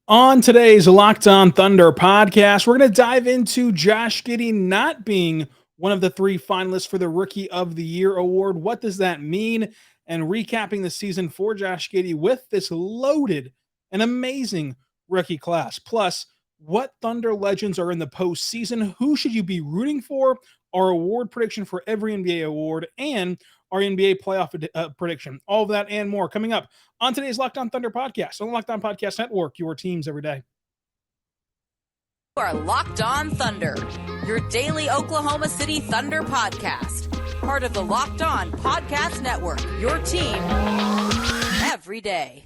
On today's Locked On Thunder podcast, we're going to dive into Josh Giddey not being one of the three finalists for the Rookie of the Year award. What does that mean? And recapping the season for Josh Giddey with this loaded and amazing rookie class. Plus, what Thunder legends are in the postseason? Who should you be rooting for? Our award prediction for every NBA award and our NBA playoff prediction. All of that and more coming up on today's Locked On Thunder podcast on the Locked On Podcast Network, your teams every day. You are Locked On Thunder, your daily Oklahoma City Thunder podcast. Part of the Locked On Podcast Network, your team every day.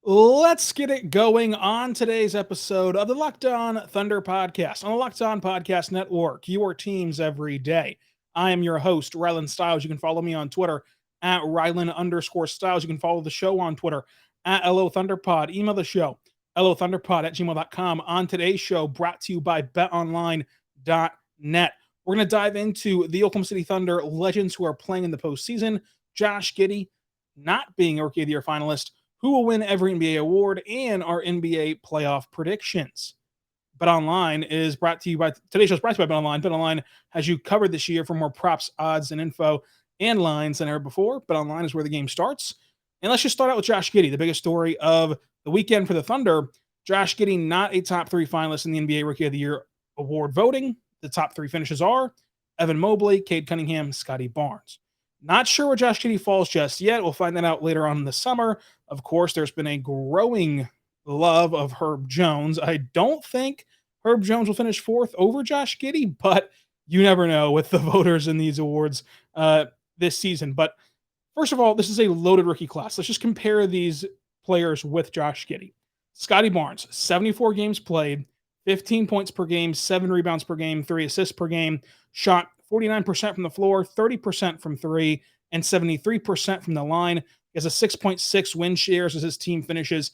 Let's get it going on today's episode of the Locked On Thunder podcast on the Locked On Podcast Network, your teams every day. I am your host, Rylan Stiles. You can follow me on Twitter at Rylan_Stiles. You can follow the show on Twitter at LOThunderPod. Email the show, LOThunderPod@gmail.com. On today's show, brought to you by BetOnline.net. We're going to dive into the Oklahoma City Thunder legends who are playing in the postseason. Josh Giddey not being a Rookie of the Year finalist, who will win every NBA award, and our NBA playoff predictions. BetOnline is brought to you by today's show is brought to you by BetOnline. BetOnline has you covered this year for more props, odds, and info and lines than ever before. BetOnline is where the game starts. And let's just start out with Josh Giddey, the biggest story of the weekend for the Thunder. Josh Giddey, not a top three finalist in the NBA Rookie of the Year award voting. The top three finishes are Evan Mobley, Cade Cunningham, Scotty Barnes. Not sure where Josh Giddey falls just yet. We'll find that out later on in the summer. Of course, there's been a growing love of Herb Jones. I don't think Herb Jones will finish fourth over Josh Giddey, but you never know with the voters in these awards this season. But first of all, this is a loaded rookie class. Let's just compare these players with Josh Giddey. Scotty Barnes, 74 games played, 15 points per game, 7 rebounds per game, 3 assists per game, shot 49% from the floor, 30% from three, and 73% from the line. He has a 6.6 win shares as his team finishes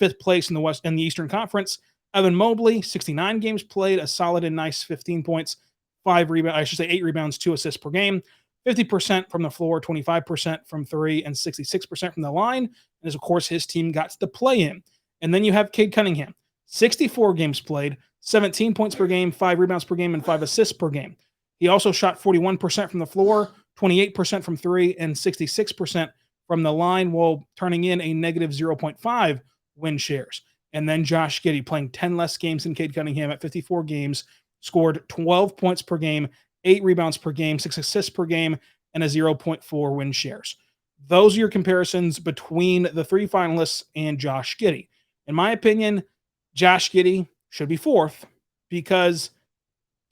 fifth place in the Eastern Conference. Evan Mobley, 69 games played, a solid and nice 15 points, 8 rebounds, 2 assists per game, 50% from the floor, 25% from three, and 66% from the line. And as, of course, his team got to the play-in. And then you have Cade Cunningham, 64 games played, 17 points per game, 5 rebounds per game, and 5 assists per game. He also shot 41% from the floor, 28% from three, and 66% from the line, while turning in a negative 0.5 win shares. And then Josh Giddey, playing 10 less games than Cade Cunningham at 54 games, scored 12 points per game, 8 rebounds per game, 6 assists per game, and a 0.4 win shares. Those are your comparisons between the three finalists and Josh Giddey. In my opinion, Josh Giddey should be fourth because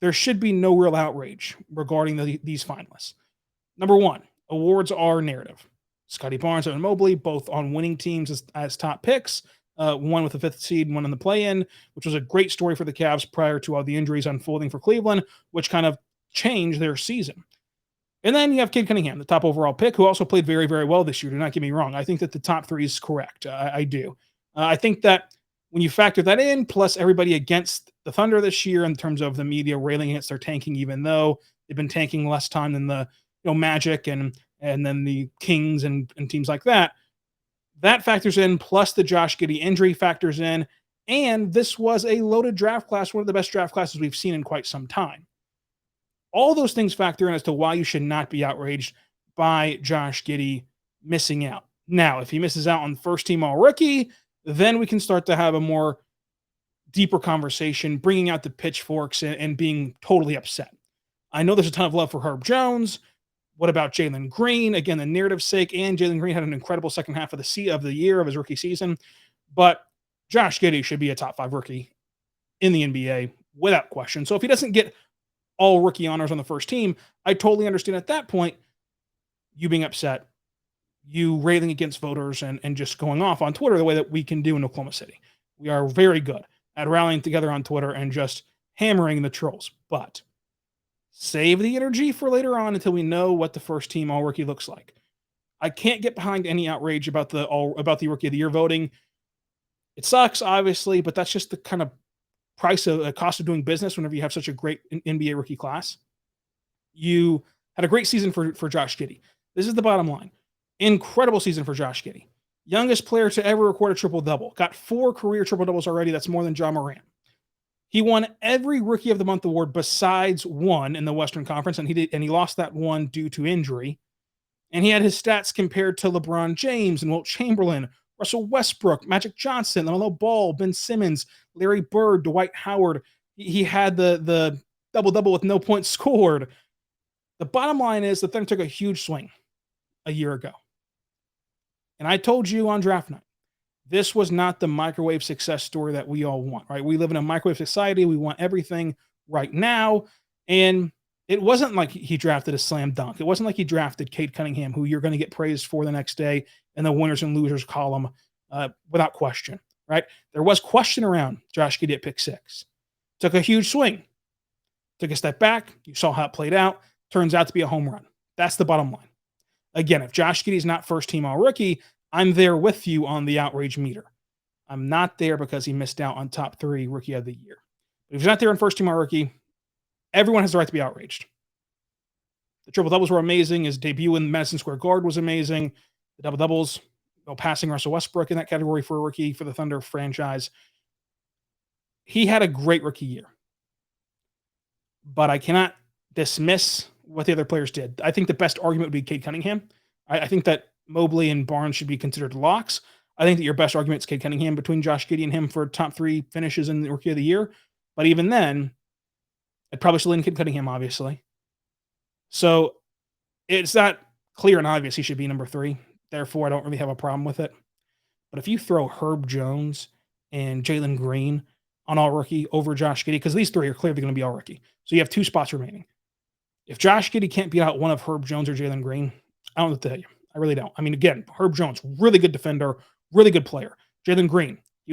there should be no real outrage regarding these finalists. Number one, awards are narrative. Scotty Barnes and Mobley, both on winning teams as top picks, one with the fifth seed, one in the play-in, which was a great story for the Cavs prior to all the injuries unfolding for Cleveland, which kind of changed their season. And then you have Cade Cunningham, the top overall pick, who also played very, very well this year. Do not get me wrong. I think that the top three is correct. I do. I think that when you factor that in, plus everybody against the Thunder this year in terms of the media railing against their tanking, even though they've been tanking less time than the Magic and then the Kings and teams like that, that factors in, plus the Josh Giddey injury factors in, and this was a loaded draft class, one of the best draft classes we've seen in quite some time. All those things factor in as to why you should not be outraged by Josh Giddey missing out. Now, if he misses out on first team all-rookie, then we can start to have a more deeper conversation, bringing out the pitchforks and being totally upset. I know there's a ton of love for Herb Jones. What about Jalen Green? Again, the narrative's sake, and Jalen Green had an incredible second half of the year of his rookie season. But Josh Giddey should be a top 5 rookie in the NBA without question. So if he doesn't get all rookie honors on the first team, I totally understand at that point you being upset, you railing against voters and just going off on Twitter the way that we can do in Oklahoma City. We are very good at rallying together on Twitter and just hammering the trolls. But save the energy for later on until we know what the first team all rookie looks like. I can't get behind any outrage about the Rookie of the Year voting. It sucks, obviously, but that's just the kind of cost of doing business whenever you have such a great NBA rookie class. You had a great season for Josh Giddey. This is the bottom line. Incredible season for Josh Giddey. Youngest player to ever record a triple-double. Got 4 career triple-doubles already. That's more than Ja Morant. He won every Rookie of the Month award besides one in the Western Conference, and he lost that one due to injury. And he had his stats compared to LeBron James and Wilt Chamberlain, Russell Westbrook, Magic Johnson, LaMelo Ball, Ben Simmons, Larry Bird, Dwight Howard. He had the double-double with no points scored. The bottom line is the Thunder took a huge swing a year ago. And I told you on draft night, this was not the microwave success story that we all want, right? We live in a microwave society. We want everything right now. And it wasn't like he drafted a slam dunk. It wasn't like he drafted Cade Cunningham, who you're going to get praised for the next day in the winners and losers column without question, right? There was question around Josh Giddey at pick 6. Took a huge swing. Took a step back. You saw how it played out. Turns out to be a home run. That's the bottom line. Again, if Josh Giddey's not first team all rookie, I'm there with you on the outrage meter. I'm not there because he missed out on top 3 rookie of the year. But if he's not there on first team all rookie, everyone has the right to be outraged. The triple doubles were amazing. His debut in Madison Square Garden was amazing. The double doubles, passing Russell Westbrook in that category for a rookie for the Thunder franchise. He had a great rookie year. But I cannot dismiss what the other players did. I think the best argument would be Cade Cunningham. I think that Mobley and Barnes should be considered locks. I think that your best argument is Cade Cunningham between Josh Giddey and him for top 3 finishes in the Rookie of the Year. But even then, I'd probably still lean Cade Cunningham, obviously. So it's not clear and obvious he should be number 3. Therefore, I don't really have a problem with it. But if you throw Herb Jones and Jalen Green on all rookie over Josh Giddey, because these 3 are clearly going to be all rookie. So you have 2 spots remaining. If Josh Giddey can't beat out one of Herb Jones or Jalen Green, I don't know what to tell you. I really don't. I mean, again, Herb Jones, really good defender, really good player. Jalen Green, he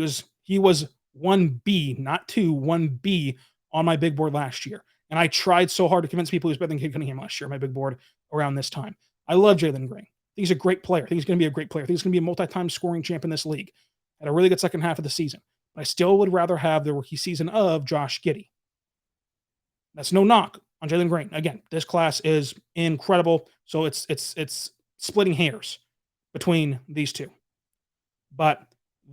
was 1B, not 2, 1B on my big board last year. And I tried so hard to convince people he was better than Cade Cunningham last year on my big board around this time. I love Jalen Green. I think he's a great player. I think he's going to be a great player. I think he's going to be a multi-time scoring champ in this league. Had a really good second half of the season. But I still would rather have the rookie season of Josh Giddey. That's no knock on Jalen Green. Again, this class is incredible. So it's splitting hairs between these 2. But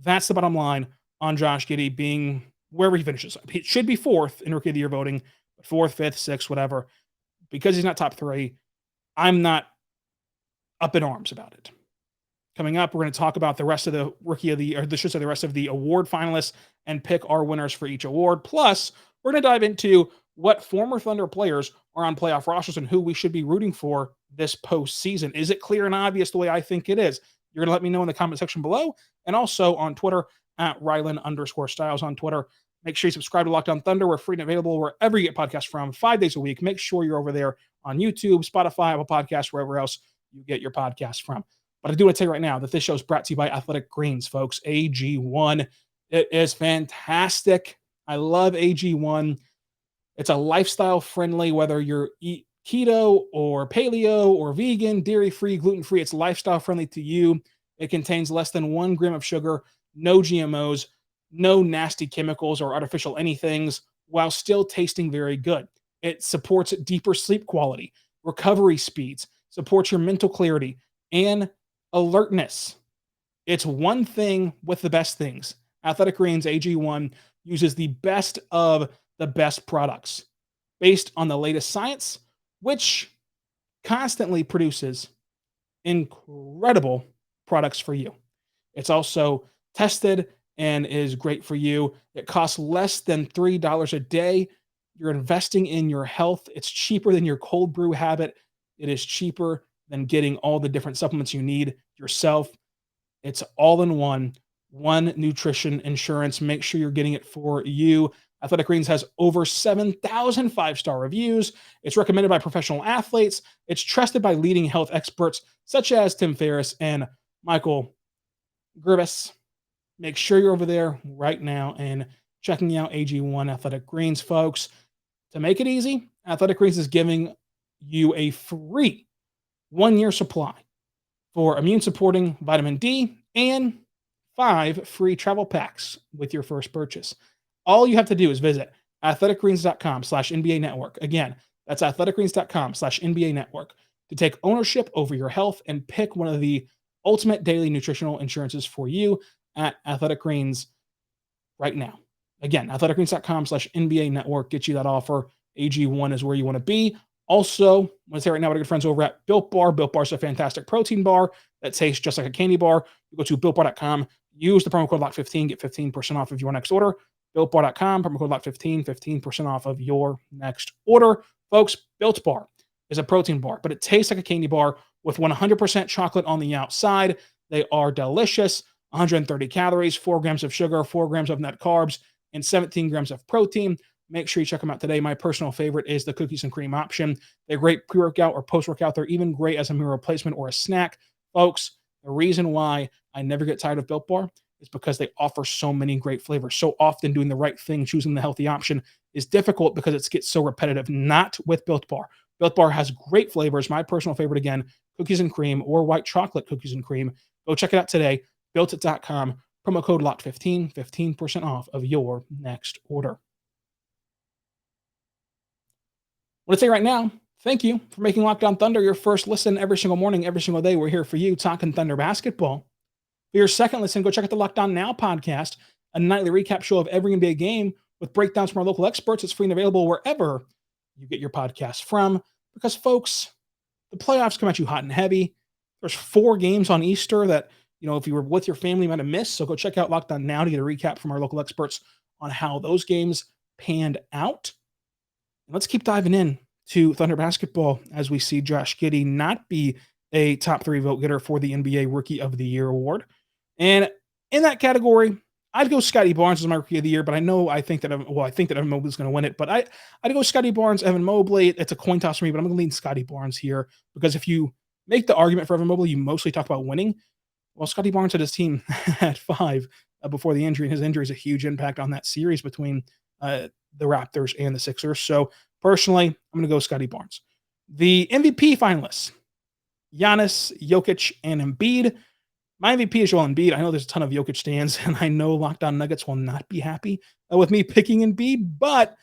that's the bottom line on Josh Giddey being wherever he finishes. He should be 4th in Rookie of the Year voting, 4th, 5th, 6th, whatever. Because he's not top 3, I'm not up in arms about it. Coming up, we're going to talk about the rest of the Rookie of the Year, or the rest of the award finalists and pick our winners for each award. Plus, we're going to dive into what former Thunder players are on playoff rosters and who we should be rooting for this postseason. Is it clear and obvious the way I think it is? You're going to let me know in the comment section below, and also on Twitter at Rylan_Styles on Twitter. Make sure you subscribe to Locked On Thunder. We're free and available wherever you get podcasts from 5 days a week. Make sure you're over there on YouTube, Spotify, Apple Podcasts, wherever else you get your podcasts from. But I do want to tell you right now that this show is brought to you by Athletic Greens, folks. AG1. It is fantastic. I love AG1. It's a lifestyle friendly, whether you're keto or paleo or vegan, dairy-free, gluten-free, it's lifestyle friendly to you. It contains less than 1 gram of sugar, no GMOs, no nasty chemicals or artificial anythings, while still tasting very good. It supports deeper sleep quality, recovery speeds, supports your mental clarity, and alertness. It's one thing with the best things. Athletic Greens AG1 uses the best of the best products based on the latest science, which constantly produces incredible products for you. It's also tested and is great for you. It costs less than $3 a day. You're investing in your health. It's cheaper than your cold brew habit. It is cheaper than getting all the different supplements you need yourself. It's all in one nutrition insurance. Make sure you're getting it for you. Athletic Greens has over 7,000 5-star reviews. It's recommended by professional athletes. It's trusted by leading health experts such as Tim Ferriss and Michael Gervais. Make sure you're over there right now and checking out AG1 Athletic Greens, folks. To make it easy, Athletic Greens is giving you a free 1-year supply for immune-supporting vitamin D and 5 free travel packs with your first purchase. All you have to do is visit athleticgreens.com/NBA network. Again, that's athleticgreens.com/NBA network to take ownership over your health and pick one of the ultimate daily nutritional insurances for you at Athletic Greens right now. Again, athleticgreens.com/NBA network gets you that offer. AG1 is where you want to be. Also, I want to say right now, our good friends over at Built Bar. Built Bar is a fantastic protein bar that tastes just like a candy bar. You go to builtbar.com, use the promo code LOCK15, get 15% off of your next order. BuiltBar.com, promo code LOCK15, 15% off of your next order. Folks, Built Bar is a protein bar, but it tastes like a candy bar with 100% chocolate on the outside. They are delicious. 130 calories, 4 grams of sugar, 4 grams of net carbs, and 17 grams of protein. Make sure you check them out today. My personal favorite is the cookies and cream option. They're great pre-workout or post-workout. They're even great as a meal replacement or a snack. Folks, the reason why I never get tired of Built Bar is because they offer so many great flavors. So often doing the right thing, choosing the healthy option is difficult because it gets so repetitive. Not with Built Bar. Built Bar has great flavors. My personal favorite, again, cookies and cream or white chocolate cookies and cream. Go check it out today. Builtit.com, promo code LOCK15, 15% off of your next order. I want to say right now, thank you for making Locked On Thunder your first listen every single morning, every single day. We're here for you talking Thunder basketball. For your second listen, go check out the Locked On Now podcast, a nightly recap show of every NBA game with breakdowns from our local experts. It's free and available wherever you get your podcast from. Because, folks, the playoffs come at you hot and heavy. There's 4 games on Easter that, if you were with your family, you might have missed. So go check out Locked On Now to get a recap from our local experts on how those games panned out. Let's keep diving in to Thunder basketball as we see Josh Giddey not be a top 3 vote getter for the NBA Rookie of the Year award. And in that category, I'd go Scotty Barnes as my Rookie of the Year, but I think that Evan Mobley is going to win it. But I'd go Scotty Barnes, Evan Mobley. It's a coin toss for me, but I'm going to lean Scotty Barnes here because if you make the argument for Evan Mobley, you mostly talk about winning. Well, Scotty Barnes had his team at 5 before the injury, and his injury is a huge impact on that series between the Raptors and the Sixers. So personally, I'm going to go Scotty Barnes. The MVP finalists, Giannis, Jokic, and Embiid. My MVP is Joel Embiid. I know there's a ton of Jokic stands, and I know Locked On Nuggets will not be happy with me picking Embiid, but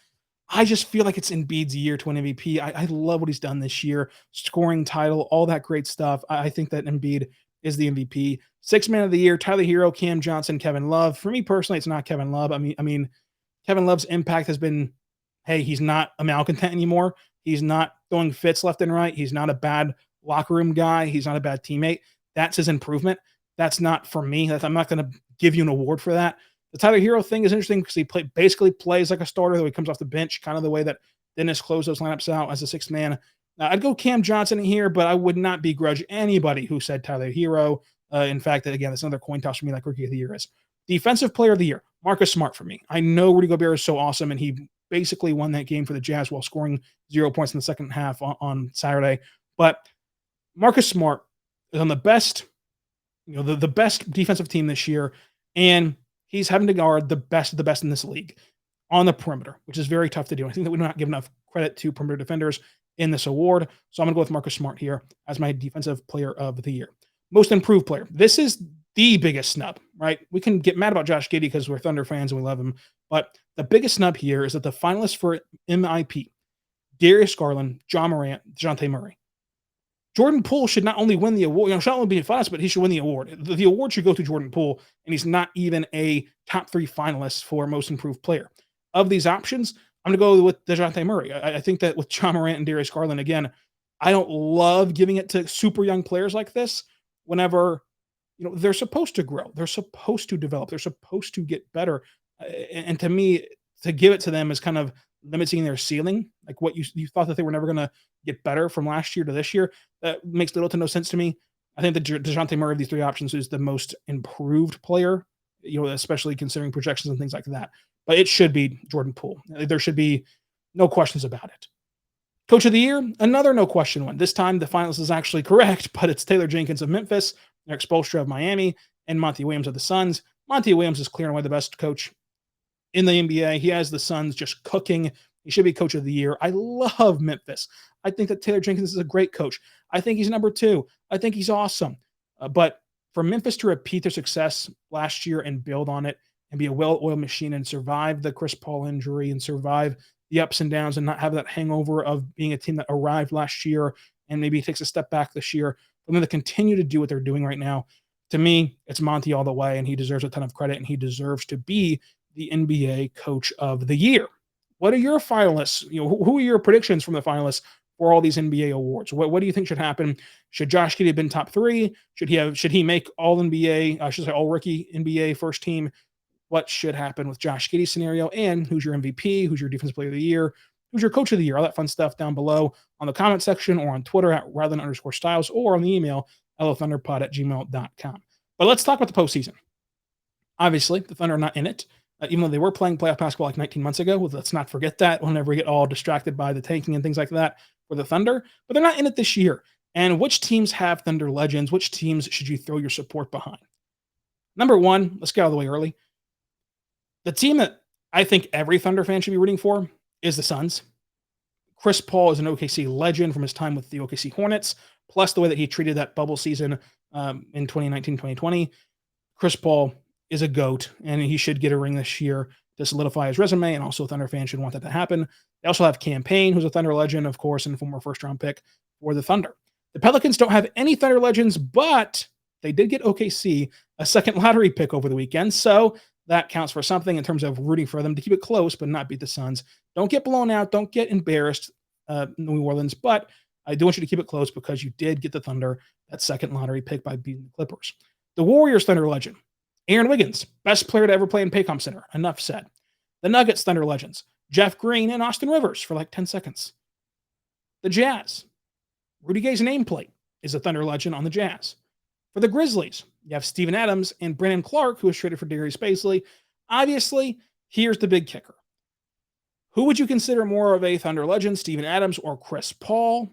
I just feel like it's Embiid's year to win MVP. I love what he's done this year, scoring title, all that great stuff. I think that Embiid is the MVP. 6th man of the year, Tyler Hero, Cam Johnson, Kevin Love. For me personally, it's not Kevin Love. I mean, Kevin Love's impact has been, hey, he's not a malcontent anymore. He's not throwing fits left and right. He's not a bad locker room guy. He's not a bad teammate. That's his improvement. That's not for me. I'm not going to give you an award for that. The Tyler Hero thing is interesting because he basically plays like a starter, though he comes off the bench, kind of the way that Dennis closed those lineups out as a 6th man. I'd go Cam Johnson here, but I would not begrudge anybody who said Tyler Hero. In fact, again, that's another coin toss for me like Rookie of the Year is. Defensive Player of the Year, Marcus Smart for me. I know Rudy Gobert is so awesome, and he basically won that game for the Jazz while scoring 0 points in the second half on Saturday. But Marcus Smart is on the best, the best defensive team this year, and he's having to guard the best of the best in this league on the perimeter, which is very tough to do. I think that we do not give enough credit to perimeter defenders in this award. So I'm going to go with Marcus Smart here as my Defensive Player of the Year. Most Improved Player. This is the biggest snub, right? We can get mad about Josh Giddey because we're Thunder fans and we love him. But the biggest snub here is that the finalists for MIP, Darius Garland, John Morant, DeJounte Murray. Jordan Poole should not only win the award, should not only be a finalist, but he should win the award. The award should go to Jordan Poole, and he's not even a top 3 finalist for Most Improved Player. Of these options, I'm going to go with DeJounte Murray. I think that with John Morant and Darius Garland, again, I don't love giving it to super young players like this whenever, they're supposed to grow. They're supposed to develop. They're supposed to get better. And to me, to give it to them is kind of limiting their ceiling. Like what you thought that they were never going to get better from last year to this year. That makes little to no sense to me. I think that DeJounte Murray of these 3 options is the most improved player, especially considering projections and things like that. But it should be Jordan Poole. There should be no questions about it. Coach of the Year, another no question one. This time the finalist is actually correct, but it's Taylor Jenkins of Memphis, Eric Spoelstra of Miami, and Monty Williams of the Suns. Monty Williams is clear and away the best coach in the NBA. He has the Suns just cooking. He should be Coach of the Year. I love Memphis. I think that Taylor Jenkins is a great coach. I think he's number 2. I think he's awesome. But For Memphis to repeat their success last year and build on it and be a well-oiled machine and survive the Chris Paul injury and survive the ups and downs and not have that hangover of being a team that arrived last year and maybe takes a step back this year, for them to continue to do what they're doing right now, to me, it's Monty all the way, and he deserves a ton of credit, and he deserves to be the NBA Coach of the Year. What are your finalists? Who are your predictions from the finalists for all these NBA awards? What do you think should happen? Should Josh Giddey have been top 3? Should he make all NBA? I should say all rookie NBA first team? What should happen with Josh Giddey's scenario? And who's your MVP? Who's your Defensive Player of the Year? Who's your Coach of the Year? All that fun stuff down below on the comment section or on Twitter at Rylan_Styles or on the email lothunderpod@gmail.com. But let's talk about the postseason. Obviously, the Thunder are not in it. Even though they were playing playoff basketball like 19 months ago. Let's not forget that. We'll never get all distracted by the tanking and things like that for the Thunder. But they're not in it this year. And which teams have Thunder legends? Which teams should you throw your support behind? Number one, let's get out of the way early. The team that I think every Thunder fan should be rooting for is the Suns. Chris Paul is an OKC legend from his time with the OKC Hornets, plus the way that he treated that bubble season in 2019-2020. Chris Paul is a GOAT, and he should get a ring this year to solidify his resume, and also Thunder fans should want that to happen. They also have Cam Payne, who's a Thunder legend, of course, and former first-round pick for the Thunder. The Pelicans don't have any Thunder legends, but they did get OKC a second lottery pick over the weekend, so that counts for something in terms of rooting for them to keep it close but not beat the Suns. Don't get blown out. Don't get embarrassed, New Orleans, but I do want you to keep it close because you did get the Thunder that second lottery pick by beating the Clippers. The Warriors Thunder legend, Aaron Wiggins, best player to ever play in Paycom Center. Enough said. The Nuggets Thunder legends, Jeff Green and Austin Rivers for like 10 seconds. The Jazz, Rudy Gay's nameplate is a Thunder legend on the Jazz. For the Grizzlies, you have Steven Adams and Brandon Clark, who was traded for Darius Baisley. Obviously, here's the big kicker. Who would you consider more of a Thunder legend, Steven Adams or Chris Paul?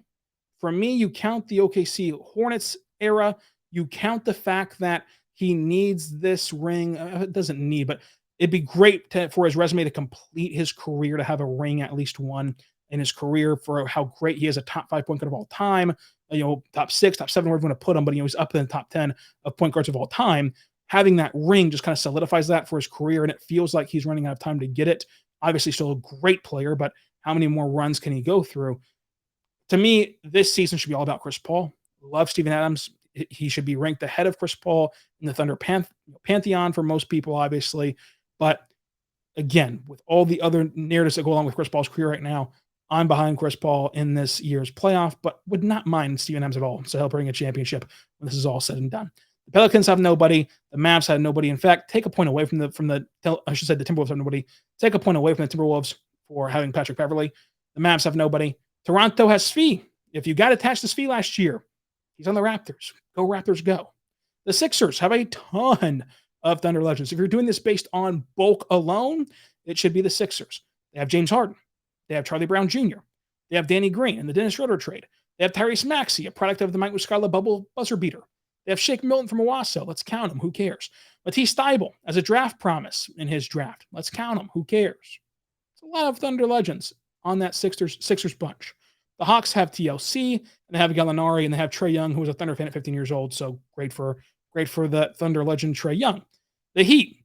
For me, you count the OKC Hornets era. You count the fact that he needs this ring. It doesn't need, but it'd be great for his resume to complete his career, to have a ring, at least one in his career, for how great he is, a top 5 point guard of all time, top 6, top 7, wherever you want to put him, but he's up in the top 10 of point guards of all time. Having that ring just kind of solidifies that for his career, and it feels like he's running out of time to get it. Obviously, still a great player, but how many more runs can he go through? To me, this season should be all about Chris Paul. Love Steven Adams. He should be ranked ahead of Chris Paul in the Thunder pantheon for most people, obviously. But again, with all the other narratives that go along with Chris Paul's career right now, I'm behind Chris Paul in this year's playoff, but would not mind Steven Adams at all. So he'll bring a championship when this is all said and done. The Pelicans have nobody. The Mavs have nobody. In fact, take a point away from the Timberwolves have nobody. Take a point away from the Timberwolves for having Patrick Beverley. The Mavs have nobody. Toronto has Svi. If you got attached to Svi last year, he's on the Raptors. Go Raptors, go. The Sixers have a ton of Thunder legends. If you're doing this based on bulk alone, it should be the Sixers. They have James Harden. They have Charlie Brown Jr. They have Danny Green in the Dennis Schroeder trade. They have Tyrese Maxey, a product of the Mike Muscala bubble buzzer beater. They have Shake Milton from Owasso. Let's count him. Who cares? Matisse Thybulle as a draft promise in his draft. Let's count him. Who cares? It's a lot of Thunder legends on that Sixers bunch. The Hawks have TLC, and they have Gallinari, and they have Trae Young, who was a Thunder fan at 15 years old. So great for the Thunder legend Trae Young. The Heat.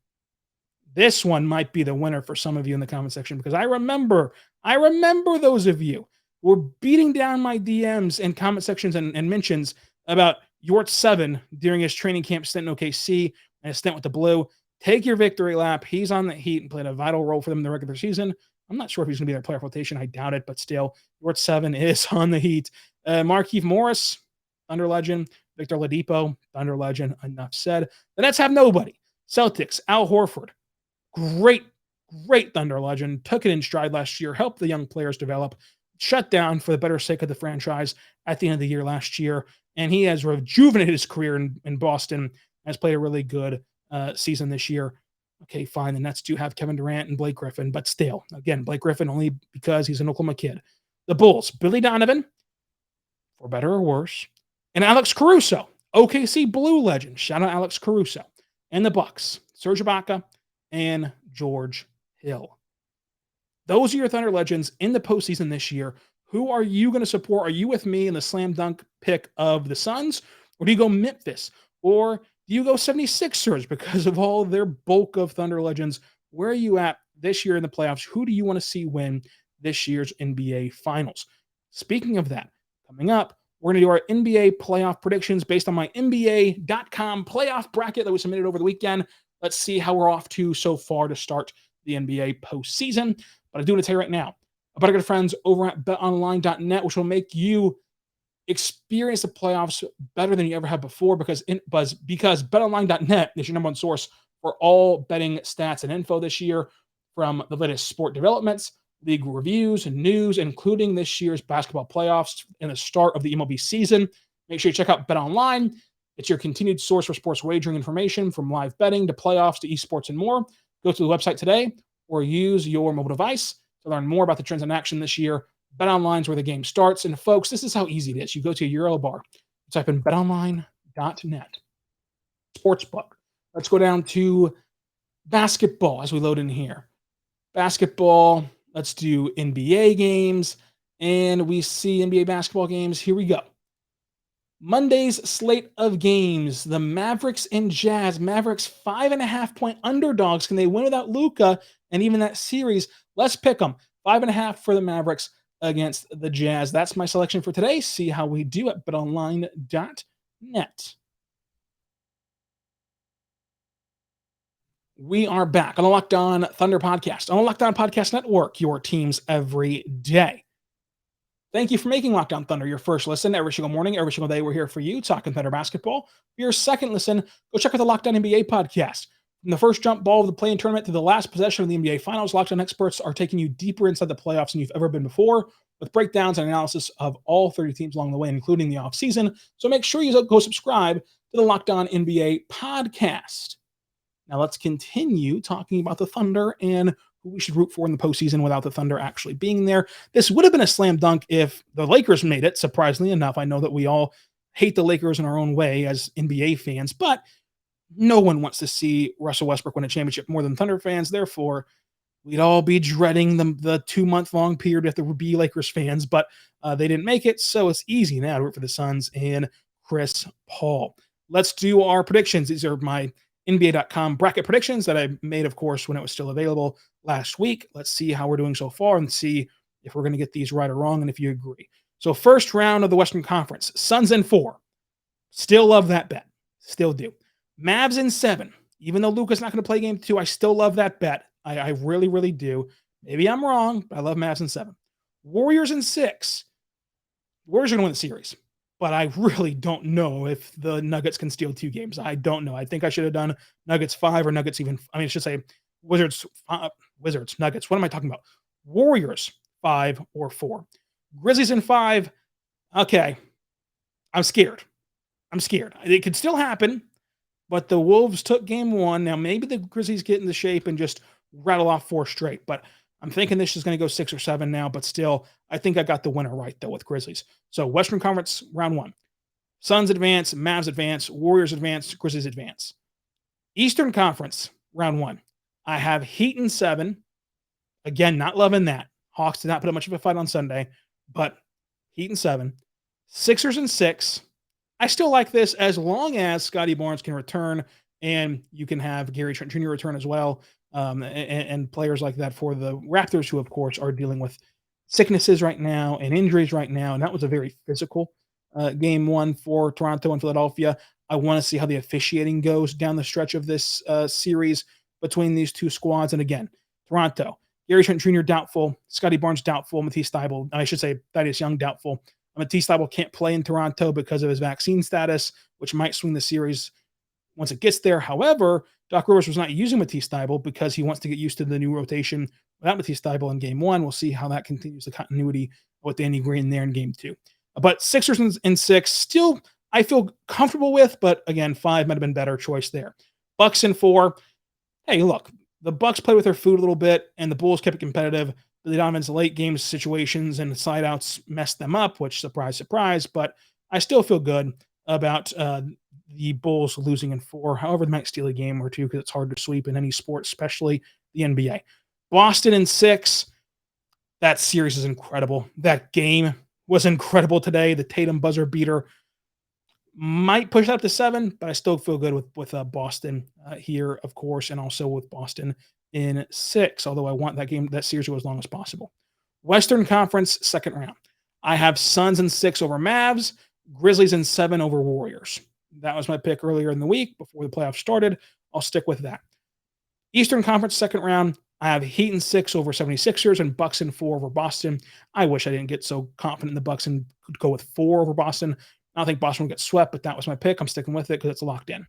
This one might be the winner for some of you in the comment section, because I remember those of you who were beating down my DMs and comment sections and mentions about Yort 7 during his training camp stint in OKC and his stint with the Blue. Take your victory lap. He's on the Heat and played a vital role for them in the regular season. I'm not sure if he's going to be their playoff rotation. I doubt it, but still, Yort 7 is on the Heat. Markieff Morris, Thunder legend. Victor Oladipo, Thunder legend. Enough said. The Nets have nobody. Celtics, Al Horford. Great Thunder legend. Took it in stride last year. Helped the young players develop. Shut down for the better sake of the franchise at the end of the year last year. And he has rejuvenated his career in Boston. Has played a really good season this year. Okay, fine. The Nets do have Kevin Durant and Blake Griffin, but still, again, Blake Griffin only because he's an Oklahoma kid. The Bulls, Billy Donovan, for better or worse, and Alex Caruso, OKC Blue legend. Shout out Alex Caruso. And the Bucks, Serge Ibaka and George Hill. Those are your Thunder legends in the postseason this year. Who are you going to support? Are you with me in the slam dunk pick of the Suns? Or do you go Memphis? Or Do you go 76ers because of all their bulk of Thunder legends? Where are you at this year in the playoffs? Who do you want to see win this year's NBA Finals? Speaking of that, coming up, we're going to do our NBA playoff predictions based on my NBA.com playoff bracket that was submitted over the weekend. Let's see how we're off to so far to start the NBA postseason. But I do want to tell you right now about our good friends over at betonline.net, which will make you experience the playoffs better than you ever have before because betonline.net is your number one source for all betting stats and info this year, from the latest sport developments, league reviews, and news, including this year's basketball playoffs and the start of the MLB season. Make sure you check out BetOnline. It's your continued source for sports wagering information, from live betting to playoffs to esports and more. Go to the website today or use your mobile device to learn more about the trends in action this year. BetOnline is where the game starts. And folks, this is how easy it is. You go to a URL bar, type in betonline.net, sportsbook. Let's go down to basketball as we load in here. Basketball, let's do NBA games. And we see NBA basketball games. Here we go. Monday's slate of games, the Mavericks and Jazz. Mavericks 5.5-point underdogs. Can they win without Luka? And even that series, let's pick them. 5.5 for the Mavericks against the Jazz. That's my selection for today. See how we do at betonline.net. We are back on the Locked On Thunder podcast, on the Locked On Podcast Network, your teams every day. Thank you for making Locked On Thunder your first listen every single morning, every single day. We're here for you, talking Thunder basketball. For your second listen, go check out the Locked On NBA podcast. From the first jump ball of the play-in tournament to the last possession of the NBA Finals, Locked On experts are taking you deeper inside the playoffs than you've ever been before, with breakdowns and analysis of all 30 teams along the way, including the offseason. So make sure you go subscribe to the Locked On NBA podcast. Now let's continue talking about the Thunder and who we should root for in the postseason without the Thunder actually being there. This would have been a slam dunk if the Lakers made it, surprisingly enough. I know that we all hate the Lakers in our own way as NBA fans, but no one wants to see Russell Westbrook win a championship more than Thunder fans. Therefore, we'd all be dreading the 2-month-long period if there would be Lakers fans, but they didn't make it, so it's easy now to root for the Suns and Chris Paul. Let's do our predictions. These are my NBA.com bracket predictions that I made, of course, when it was still available last week. Let's see how we're doing so far and see if we're going to get these right or wrong and if you agree. So first round of the Western Conference, Suns in 4. Still love that bet. Still do. Mavs in 7. Even though Luka's not going to play game 2, I still love that bet. I really, really do. Maybe I'm wrong, but I love Mavs in 7. Warriors in 6. Warriors are going to win the series, but I really don't know if the Nuggets can steal 2 games. I don't know. I think I should have done Nuggets 5 or Nuggets even. I should say Wizards, Nuggets. What am I talking about? Warriors 5 or 4. Grizzlies in 5. Okay. I'm scared. It could still happen, but the Wolves took game 1. Now maybe the Grizzlies get into shape and just rattle off 4 straight, but I'm thinking this is going to go 6 or 7 now, but still, I think I got the winner right, though, with Grizzlies. So Western Conference, round 1. Suns advance, Mavs advance, Warriors advance, Grizzlies advance. Eastern Conference, round 1. I have Heat in 7. Again, not loving that. Hawks did not put up much of a fight on Sunday, but Heat in 7. Sixers in 6. I still like this as long as Scotty Barnes can return and you can have Gary Trent Jr. return as well. And players like that for the Raptors, who, of course, are dealing with sicknesses right now and injuries right now. And that was a very physical game 1 for Toronto and Philadelphia. I want to see how the officiating goes down the stretch of this series between these two squads. And again, Toronto, Gary Trent Jr. doubtful, Scotty Barnes doubtful, Matisse Thybulle, I should say Thaddeus Young doubtful. Matisse Thybulle can't play in Toronto because of his vaccine status, which might swing the series once it gets there. However, Doc Rivers was not using Matisse Thybulle because he wants to get used to the new rotation without Matisse Thybulle in game 1. We'll see how that continues the continuity with Danny Green there in game 2. But Sixers in 6, still I feel comfortable with, but again, 5 might have been better choice there. Bucks in 4. Hey, look, the Bucks played with their food a little bit, and the Bulls kept it competitive. Billy Donovan's late game situations and side outs messed them up, which, surprise, surprise, but I still feel good about the Bulls losing in 4. However, they might steal a game or 2 because it's hard to sweep in any sport, especially the NBA. Boston in 6. That series is incredible. That game was incredible today. The Tatum buzzer beater. Might push it up to 7, but I still feel good with Boston here, of course, and also with Boston in 6, although I want that series to go as long as possible. Western Conference second round. I have Suns in 6 over Mavs, Grizzlies in 7 over Warriors. That was my pick earlier in the week before the playoffs started. I'll stick with that. Eastern Conference second round, I have Heat in 6 over 76ers and Bucks in 4 over Boston. I wish I didn't get so confident in the Bucks and could go with 4 over Boston. I don't think Boston will get swept, but that was my pick. I'm sticking with it because it's locked in.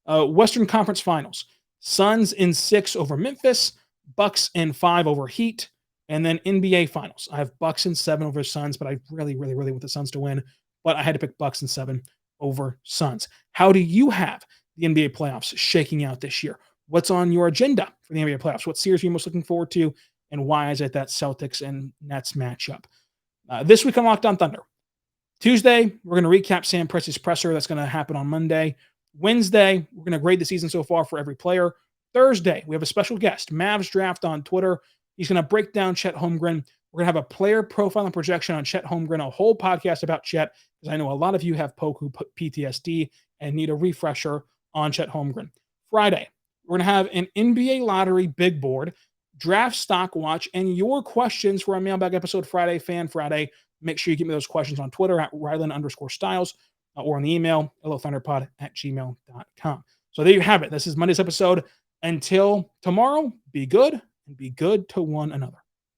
Western Conference Finals. Suns in 6 over Memphis, Bucks in 5 over Heat, and then NBA Finals. I have Bucks in 7 over Suns, but I really want the Suns to win. But I had to pick Bucks in 7 over Suns. How do you have the NBA playoffs shaking out this year? What's on your agenda for the NBA playoffs? What series are you most looking forward to? And why is it that Celtics and Nets matchup? This week on Locked On Thunder. Tuesday, we're going to recap Sam Presti's presser. That's going to happen on Monday. Wednesday, we're going to grade the season so far for every player. Thursday, we have a special guest, Mavs Draft on Twitter. He's going to break down Chet Holmgren. We're going to have a player profile and projection on Chet Holmgren, a whole podcast about Chet, because I know a lot of you have Poku PTSD and need a refresher on Chet Holmgren. Friday, we're going to have an NBA lottery big board, draft stock watch, and your questions for our mailbag episode Friday, Fan Friday. Make sure you give me those questions on Twitter at Ryland_Styles or on the email, hellothunderpod@gmail.com. So there you have it. This is Monday's episode. Until tomorrow, be good and be good to one another.